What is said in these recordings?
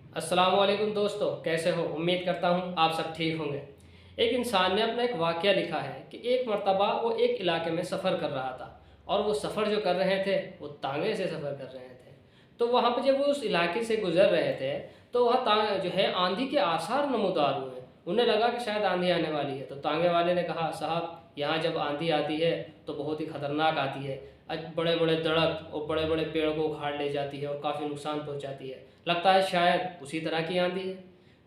अस्सलाम वालेकुम दोस्तों, कैसे हो? उम्मीद करता हूँ आप सब ठीक होंगे। एक इंसान ने अपना एक वाक़या लिखा है कि एक मर्तबा वो एक इलाके में सफ़र कर रहा था और वो सफ़र जो कर रहे थे वो तांगे से सफ़र कर रहे थे। तो वहाँ पे जब वो उस इलाके से गुज़र रहे थे तो वहाँ जो है आंधी के आसार नमूदार हुए। उन्हें लगा कि शायद आंधी आने वाली है, तो तांगे वाले ने कहा, साहब यहाँ जब आंधी आती है तो बहुत ही ख़तरनाक आती है। बड़े बड़े दरख्त और बड़े बड़े पेड़ को उखाड़ ले जाती है और काफ़ी नुकसान पहुँचाती है। लगता है शायद उसी तरह की आंधी है।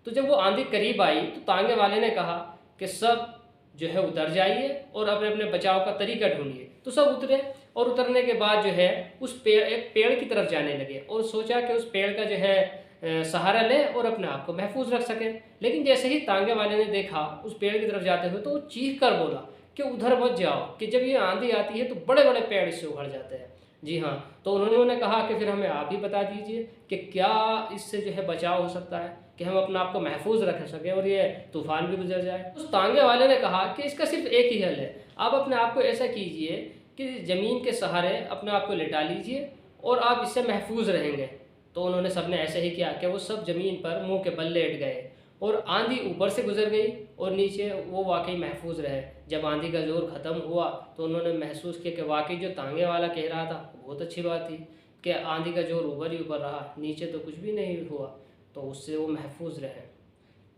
तो जब वो आंधी करीब आई तो तांगे वाले ने कहा कि सब जो है उतर जाइए और अपने अपने बचाव का तरीका ढूंढिए। तो सब उतरे और उतरने के बाद जो है एक पेड़ की तरफ जाने लगे और सोचा कि उस पेड़ का जो है सहारा लें और अपने आप को महफूज रख सकें। लेकिन जैसे ही तांगे वाले ने देखा उस पेड़ की तरफ जाते हुए तो वो चीख कर बोला कि उधर मत जाओ, कि जब ये आंधी आती है तो बड़े बड़े पेड़ इससे उखड़ जाते हैं। जी हाँ। तो उन्होंने कहा कि फिर हमें आप ही बता दीजिए कि क्या इससे जो है बचाव हो सकता है कि हम अपने आप को महफूज रख सकें और ये तूफान भी गुजर जाए। उस तांगे वाले ने कहा कि इसका सिर्फ एक ही हल है, आप अपने आप को ऐसा कीजिए कि ज़मीन के सहारे अपने आप को लिटा लीजिए और आप इससे महफूज रहेंगे। तो उन्होंने सबने ऐसे ही किया कि वो सब ज़मीन पर मुंह के बल लेट गए और आंधी ऊपर से गुजर गई और नीचे वो वाकई महफूज रहे। जब आंधी का ज़ोर ख़त्म हुआ तो उन्होंने महसूस किया कि वाकई जो तांगे वाला कह रहा था बहुत अच्छी बात थी कि आंधी का ज़ोर ऊपर ही ऊपर रहा, नीचे तो कुछ भी नहीं हुआ, तो उससे वो महफूज रहे।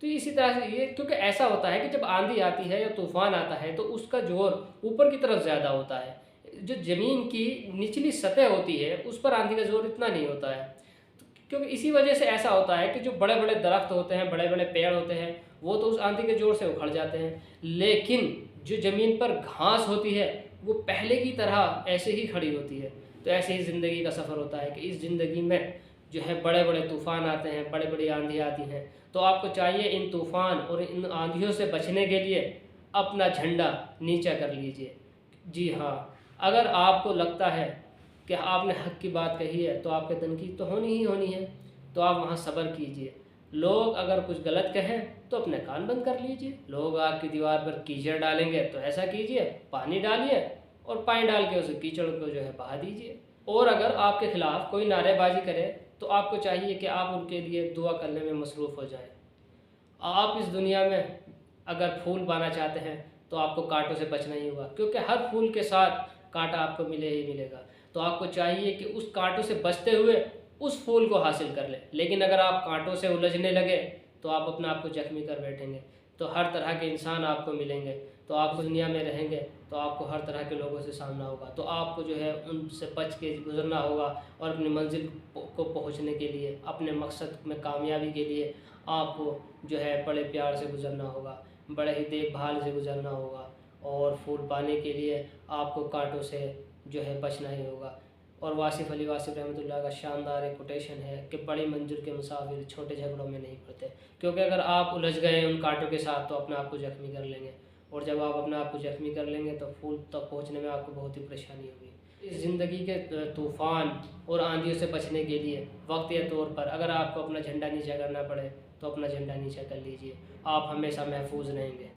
तो इसी तरह से ये, क्योंकि ऐसा होता है कि जब आंधी आती है या तूफ़ान आता है तो उसका ज़ोर ऊपर की तरफ ज़्यादा होता है। जो ज़मीन की निचली सतह होती है उस पर आंधी का ज़ोर इतना नहीं होता है। क्योंकि इसी वजह से ऐसा होता है कि जो बड़े बड़े दरख्त होते हैं, बड़े बड़े पेड़ होते हैं, वो तो उस आंधी के ज़ोर से उखड़ जाते हैं। लेकिन जो ज़मीन पर घास होती है वो पहले की तरह ऐसे ही खड़ी होती है। तो ऐसे ही ज़िंदगी का सफ़र होता है कि इस ज़िंदगी में जो है बड़े बड़े तूफ़ान आते हैं, बड़े बड़ी आंधी आती हैं। तो आपको चाहिए इन तूफ़ान और इन आंधियों से बचने के लिए अपना झंडा नीचा कर लीजिए। जी हाँ, अगर आपको लगता है कि आपने हक़ की बात कही है तो आपके तनकीद तो होनी ही होनी है, तो आप वहाँ सब्र कीजिए। लोग अगर कुछ गलत कहें तो अपने कान बंद कर लीजिए। लोग आपकी दीवार पर कीचड़ डालेंगे तो ऐसा कीजिए, पानी डालिए और पानी डाल के उस कीचड़ को जो है बहा दीजिए। और अगर आपके ख़िलाफ़ कोई नारेबाज़ी करे तो आपको चाहिए कि आप उनके लिए दुआ करने में मसरूफ़ हो जाएँ। आप इस दुनिया में अगर फूल पाना चाहते हैं तो आपको कांटों से बचना ही होगा, क्योंकि हर फूल के साथ कांटा आपको मिले ही मिलेगा। तो आपको चाहिए कि उस कांटों से बचते हुए उस फूल को हासिल कर लें। लेकिन अगर आप कांटों से उलझने लगे तो आप अपने आप को ज़ख्मी कर बैठेंगे। तो हर तरह के इंसान आपको मिलेंगे, तो आप दुनिया में रहेंगे तो आपको हर तरह के लोगों से सामना होगा। तो आपको जो है उनसे बच के गुज़रना होगा और अपनी मंज़िल को पहुँचने के लिए, अपने मकसद में कामयाबी के लिए आपको जो है बड़े प्यार से गुज़रना होगा, बड़े ही देखभाल से गुज़रना होगा और फूल पाने के लिए आपको कांटों से जो है बचना ही होगा। और वासिफ़ अली वासिफ़ रहमतुल्लाह का शानदार एक कोटेशन है कि बड़ी मंजिल के मुसाफिर छोटे झगड़ों में नहीं पड़ते। क्योंकि अगर आप उलझ गए उन कांटों के साथ तो अपने आप को ज़ख्मी कर लेंगे, और जब आप अपने आप को ज़ख्मी कर लेंगे तो फूल तक पहुँचने में आपको बहुत ही परेशानी होगी। इस ज़िंदगी के तूफ़ान और आंधियों से बचने के लिए वक्ती तौर पर अगर आपको अपना झंडा नीचा करना पड़े तो अपना झंडा नीचा कर लीजिए। आप हमेशा महफूज रहेंगे।